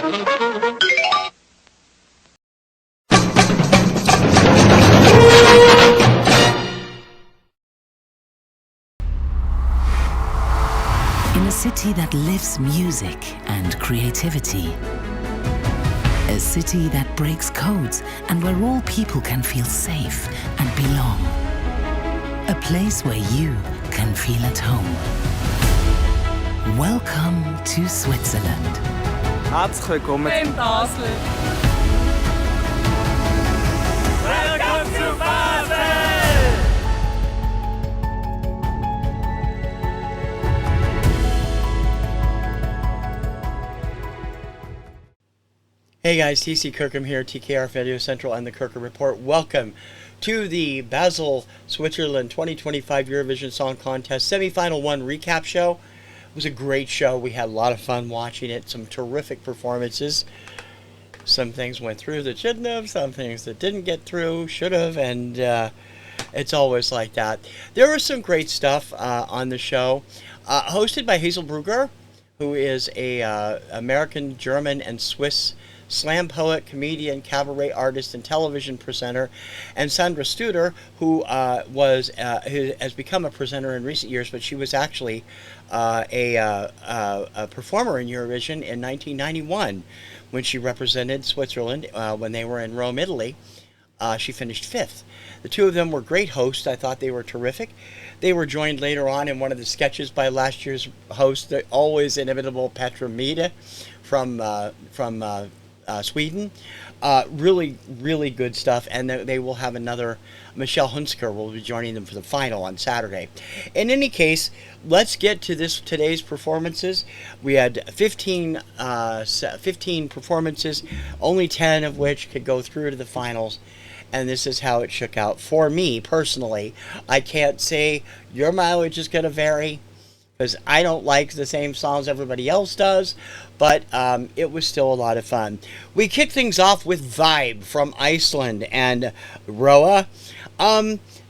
In a city that lives music and creativity. A city that breaks codes and where all people can feel safe and belong. A place where you can feel at home. Welcome to Switzerland. Herzlich willkommen in Basel. Welcome to Basel! Hey guys, TC Kirkham here, TKR Video Central and the Kirkham Report. Welcome to the Basel, Switzerland 2025 Eurovision Song Contest Semifinal 1 recap show. It was a great show. We had a lot of fun watching it. Some terrific performances. Some things went through that shouldn't have, some things that didn't get through, should have, and it's always like that. There was some great stuff on the show. Hosted by Hazel Brugger, who is a American, German, and Swiss slam poet, comedian, cabaret artist, and television presenter, and Sandra Studer, who who has become a presenter in recent years, but she was actually a performer in Eurovision in 1991 when she represented Switzerland when they were in Rome, Italy. She finished 5th. The two of them were great hosts. I thought they were terrific. They were joined later on in one of the sketches by last year's host, the always inimitable Petra Mede from Sweden. Really, really good stuff. And they will have another, Michelle Hunsker will be joining them for the final on Saturday. In any case, let's get to today's performances. We had 15 performances, only 10 of which could go through to the finals. And this is how it shook out for me personally. I can't say your mileage is going to vary because I don't like the same songs everybody else does, but it was still a lot of fun. We kicked things off with Vibe from Iceland and Roa.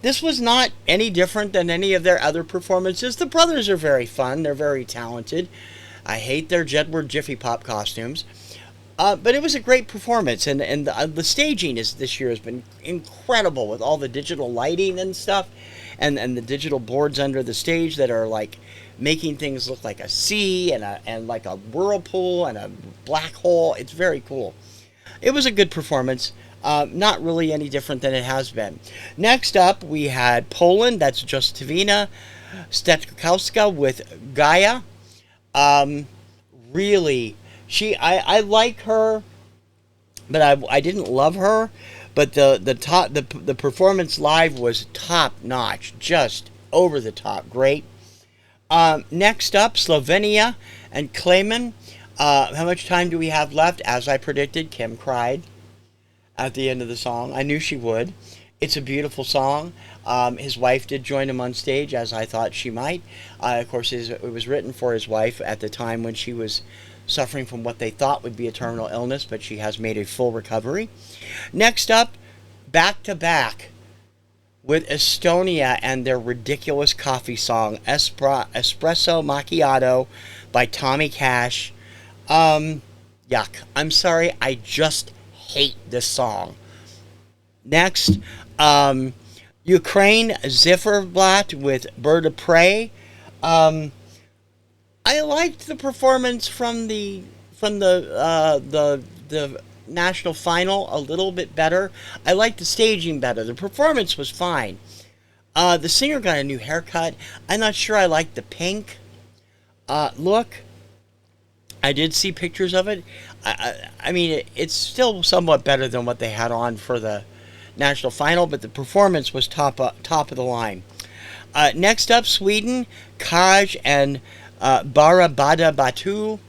This was not any different than any of their other performances. The brothers are very fun. They're very talented. I hate their Jedward Jiffy Pop costumes. But it was a great performance, and the staging this year has been incredible with all the digital lighting and stuff, and the digital boards under the stage that are like making things look like a sea and like a whirlpool and a black hole. It's very cool. It was a good performance, not really any different than it has been. Next up, we had Poland. That's Justina Stetkowska with Gaia. Really. I like her, but I didn't love her. But the performance live was top notch, just over the top, great. Next up, Slovenia and Klemen. How much time do we have left? As I predicted, Kim cried at the end of the song. I knew she would. It's a beautiful song. His wife did join him on stage, as I thought she might. Of course, it was written for his wife at the time when she was suffering from what they thought would be a terminal illness, but she has made a full recovery. Next up, back to back with Estonia and their ridiculous coffee song, Espresso Macchiato by Tommy Cash. Yuck. I'm sorry, I just hate this song. Next, Ukraine Zifferblatt with Bird of Prey. I liked the performance from the national final a little bit better. I liked the staging better. The performance was fine. The singer got a new haircut. I'm not sure I liked the pink look. I did see pictures of it. I mean, it's still somewhat better than what they had on for the national final, but the performance was top of the line. Next up, Sweden, Kaj and Barabada Batu.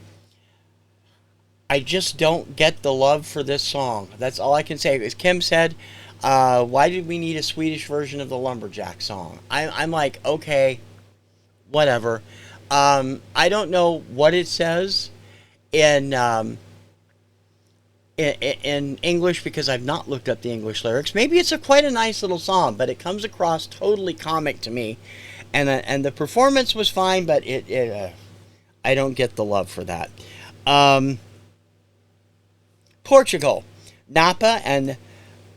I just don't get the love for this song. That's all I can say. As Kim said, why did we need a Swedish version of the Lumberjack song? I'm like, okay, whatever. I don't know what it says in English because I've not looked up the English lyrics. Maybe it's quite a nice little song, but it comes across totally comic to me. And the performance was fine, but I don't get the love for that. Portugal, Napa and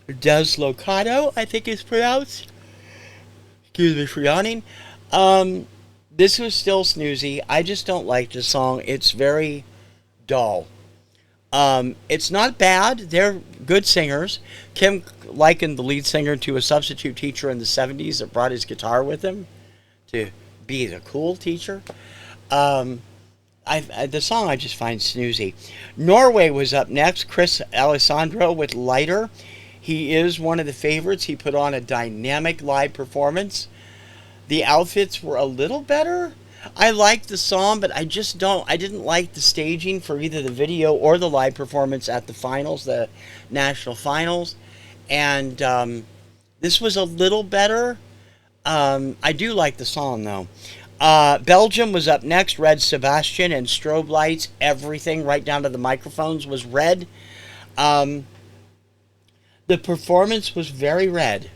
Deslocado, I think it's pronounced. Excuse me for yawning. This was still snoozy. I just don't like the song. It's very dull. It's not bad. They're good singers. Kim likened the lead singer to a substitute teacher in the 70s that brought his guitar with him to be the cool teacher. The song I just find snoozy. Norway was up next. Chris Alessandro with Lighter. He is one of the favorites. He put on a dynamic live performance. The outfits were a little better. I liked the song, but I didn't like the staging for either the video or the live performance at the finals, the national finals. And this was a little better. I do like the song, though. Belgium was up next. Red Sebastian and strobe lights, everything right down to the microphones was red. The performance was very red.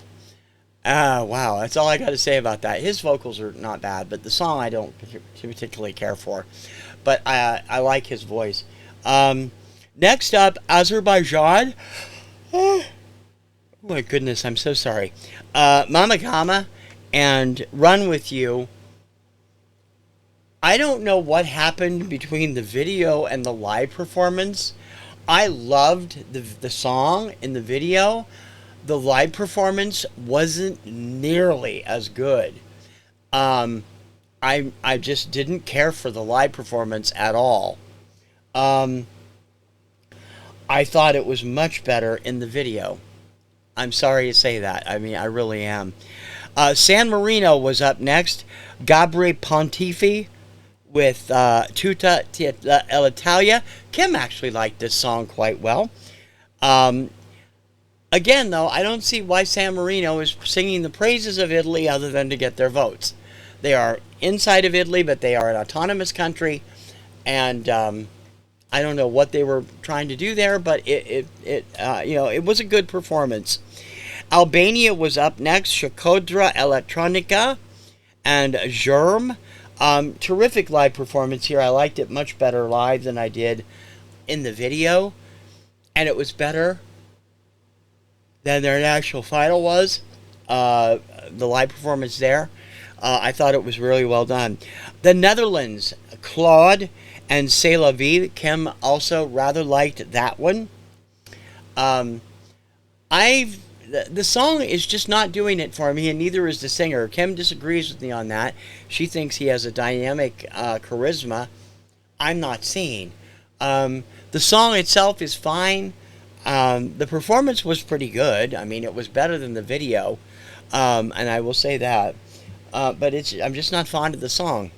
Wow, that's all I got to say about that. His vocals are not bad, but the song I don't particularly care for. But I like his voice. Next up, Azerbaijan. Oh my goodness, I'm so sorry. Mama Gama and Run With You. I don't know what happened between the video and the live performance. I loved the song in the video. The live performance wasn't nearly as good. I just didn't care for the live performance at all. I thought it was much better in the video. I'm sorry to say that. I mean, I really am. San Marino was up next. Gabri Pontifi with Tutta l'Italia. Kim actually liked this song quite well. Again, though, I don't see why San Marino is singing the praises of Italy other than to get their votes. They are inside of Italy, but they are an autonomous country, and I don't know what they were trying to do there, but it was a good performance. Albania was up next. Shakodra Electronica and Germ. Terrific live performance here. I liked it much better live than I did in the video, and it was better than their national final was. The live performance there, I thought it was really well done. The Netherlands, Claude and C'est la vie. Kim also rather liked that one. The song is just not doing it for me, and neither is the singer. Kim disagrees with me on that. She thinks he has a dynamic charisma I'm not seeing. The song itself is fine. The performance was pretty good. I mean, it was better than the video, and I will say that. But I'm just not fond of the song,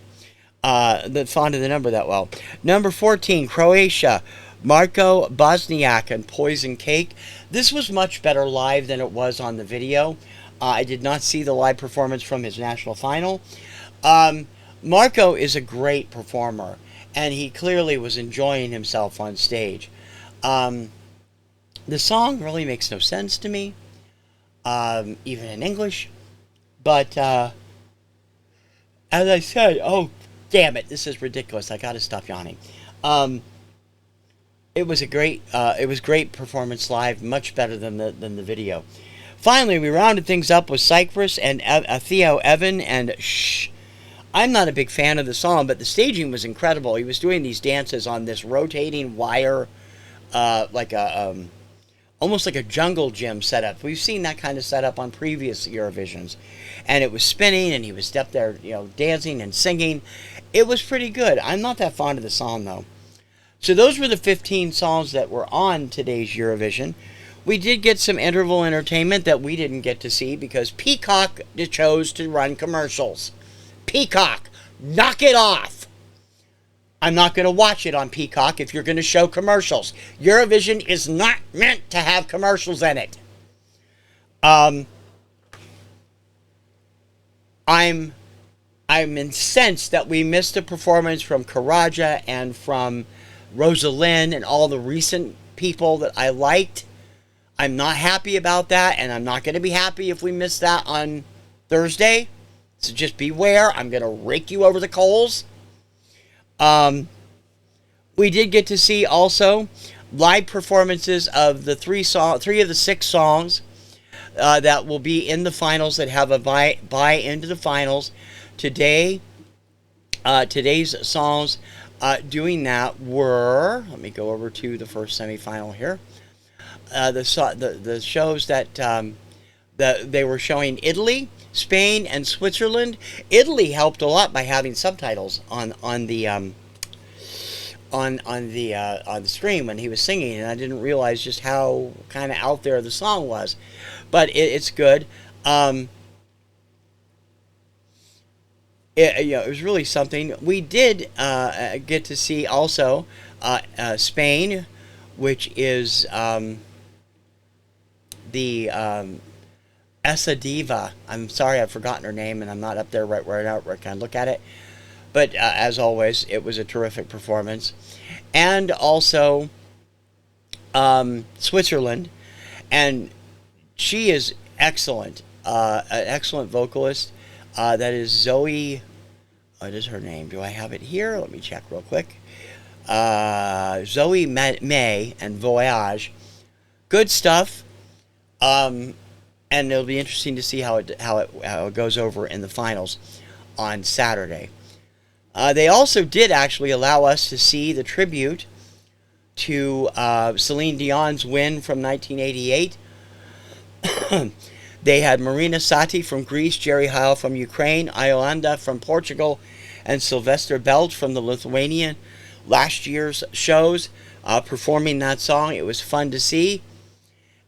fond of the number that well. Number 14, Croatia, Marko Bosniak and Poison Cake. This was much better live than it was on the video. I did not see the live performance from his national final. Marko is a great performer, and he clearly was enjoying himself on stage. The song really makes no sense to me, even in English. But as I said, oh damn it, this is ridiculous. I got to stop yawning. It was great performance live, much better than the video. Finally, we rounded things up with Cyprus and Theo Evan and Shh. I'm not a big fan of the song, but the staging was incredible. He was doing these dances on this rotating wire, almost like a jungle gym setup. We've seen that kind of setup on previous Eurovisions. And it was spinning, and he was up there, dancing and singing. It was pretty good. I'm not that fond of the song, though. So those were the 15 songs that were on today's Eurovision. We did get some interval entertainment that we didn't get to see because Peacock chose to run commercials. Peacock, knock it off. I'm not going to watch it on Peacock if you're going to show commercials. Eurovision is not meant to have commercials in it. I'm incensed that we missed a performance from Karaja and from Rosalind and all the recent people that I liked. I'm not happy about that, and I'm not going to be happy if we miss that on Thursday. So just beware. I'm going to rake you over the coals. We did get to see also live performances of the three of the 6 songs that will be in the finals, that have a buy into the finals. Today's songs doing that were, let me go over to the first semifinal here. The shows that they were showing: Italy, Spain, and Switzerland. Italy helped a lot by having subtitles on the stream when he was singing, and I didn't realize just how kind of out there the song was, but it's good. It was really something. We did get to see also Spain, which is the Essa Diva. I'm sorry, I've forgotten her name, and I'm not up there right where I can look at it. But as always, it was a terrific performance. And also Switzerland, and she is excellent, an excellent vocalist. That is Zoe. What is her name? Do I have it here? Let me check real quick. Zoe May and Voyage. Good stuff. And it'll be interesting to see how it goes over in the finals on Saturday. They also did actually allow us to see the tribute to Celine Dion's win from 1988. They had Marina Sati from Greece, Jerry Heil from Ukraine, Iolanda from Portugal, and Sylvester Belt from the Lithuanian last year's shows performing that song. It was fun to see.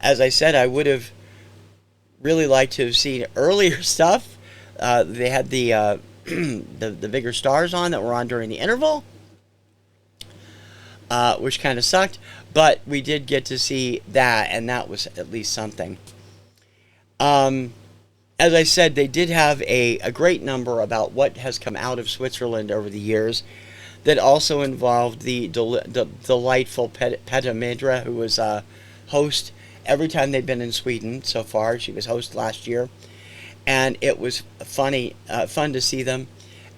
As I said, I would have really liked to have seen earlier stuff. They had the bigger stars on that were on during the interval, which kind of sucked, but we did get to see that, and that was at least something. As I said, they did have a great number about what has come out of Switzerland over the years that also involved the delightful Petra Mede, who was host every time they've been in Sweden so far. She was host last year, and it was fun to see them,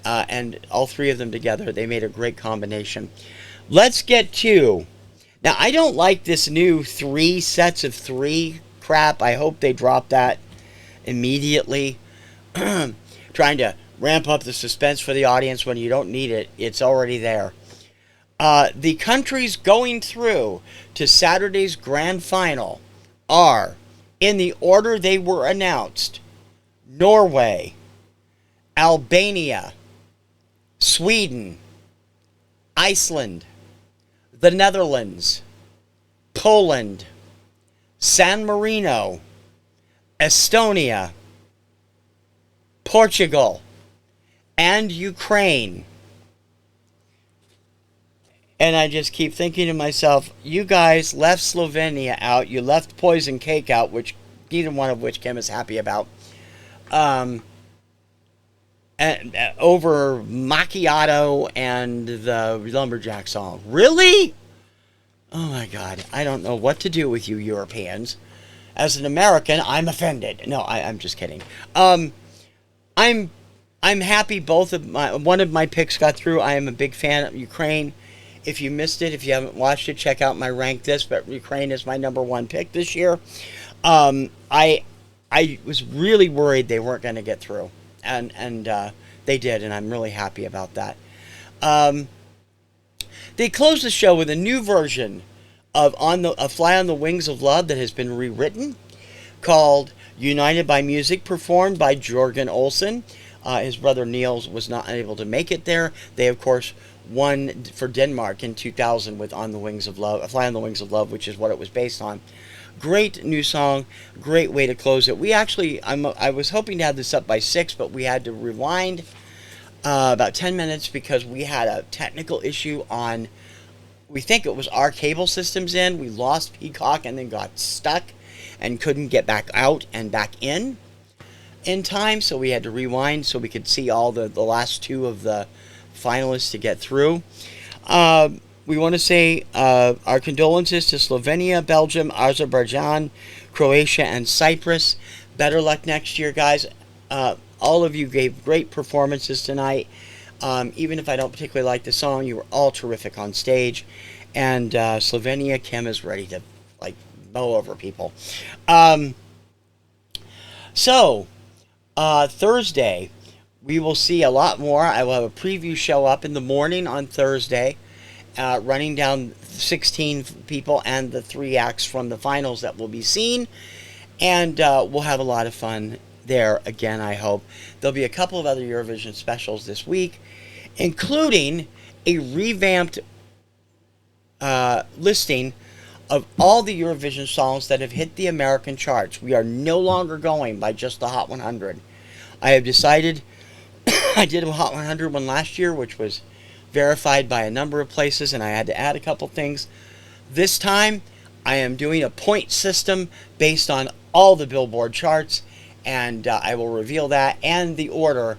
and all 3 of them together. They made a great combination. Let's get to... Now, I don't like this new 3 sets of 3 crap. I hope they drop that immediately. Trying to ramp up the suspense for the audience when you don't need it. It's already there. The countries going through to Saturday's grand final are, in the order they were announced: Norway, Albania, Sweden, Iceland, the Netherlands, Poland, San Marino, Estonia, Portugal, and Ukraine. And I just keep thinking to myself, you guys left Slovenia out, you left Poison Cake out, which neither one of which Kim is happy about, and over Macchiato and the Lumberjack song. Really? Oh my God, I don't know what to do with you Europeans. As an American, I'm offended. No, I'm just kidding. I'm happy one of my picks got through. I am a big fan of Ukraine. If you missed it, if you haven't watched it, check out my Rank This, but Ukraine is my #1 pick this year. I was really worried they weren't going to get through, and they did, and I'm really happy about that. They closed the show with a new version of Fly on the Wings of Love that has been rewritten, called United by Music, performed by Jørgen Olsen. His brother Niels was not able to make it there. They, of course, won for Denmark in 2000 with On the Wings of Love, Fly on the Wings of Love, which is what it was based on. Great new song, great way to close it. We actually, I was hoping to have this up by 6, but we had to rewind about 10 minutes because we had a technical issue on, we think it was our cable systems in. We lost Peacock and then got stuck and couldn't get back out and back in time, so we had to rewind so we could see all the last 2 of the finalists to get through. We want to say our condolences to Slovenia, Belgium, Azerbaijan, Croatia, and Cyprus. Better luck next year, guys. All of you gave great performances tonight. Even if I don't particularly like the song, you were all terrific on stage. And Slovenia, Kim is ready to like mow over people. So Thursday, we will see a lot more. I will have a preview show up in the morning on Thursday, running down 16 people and the 3 acts from the finals that will be seen. And we'll have a lot of fun there again, I hope. There'll be a couple of other Eurovision specials this week, including a revamped listing of all the Eurovision songs that have hit the American charts. We are no longer going by just the Hot 100. I have decided, I did a Hot 100 one last year, which was verified by a number of places, and I had to add a couple things. This time, I am doing a point system based on all the Billboard charts, and I will reveal that and the order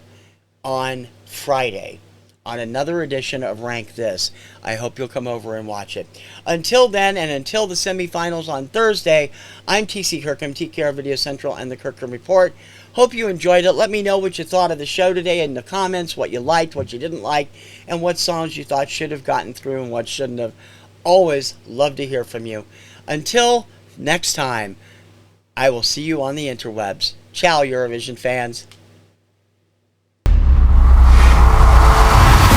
on Friday on another edition of Rank This. I hope you'll come over and watch it. Until then, and until the semifinals on Thursday, I'm TC Kirkham, TKR Video Central, and the Kirkham Report. Hope you enjoyed it. Let me know what you thought of the show today in the comments, what you liked, what you didn't like, and what songs you thought should have gotten through and what shouldn't have. Always love to hear from you. Until next time, I will see you on the interwebs. Ciao, Eurovision fans.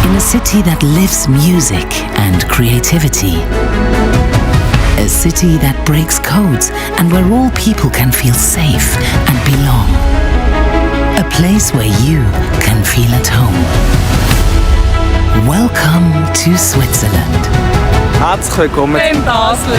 In a city that lives music and creativity. A city that breaks codes and where all people can feel safe and belong. A place where you can feel at home. Welcome to Switzerland. Herzlich willkommen in Basel.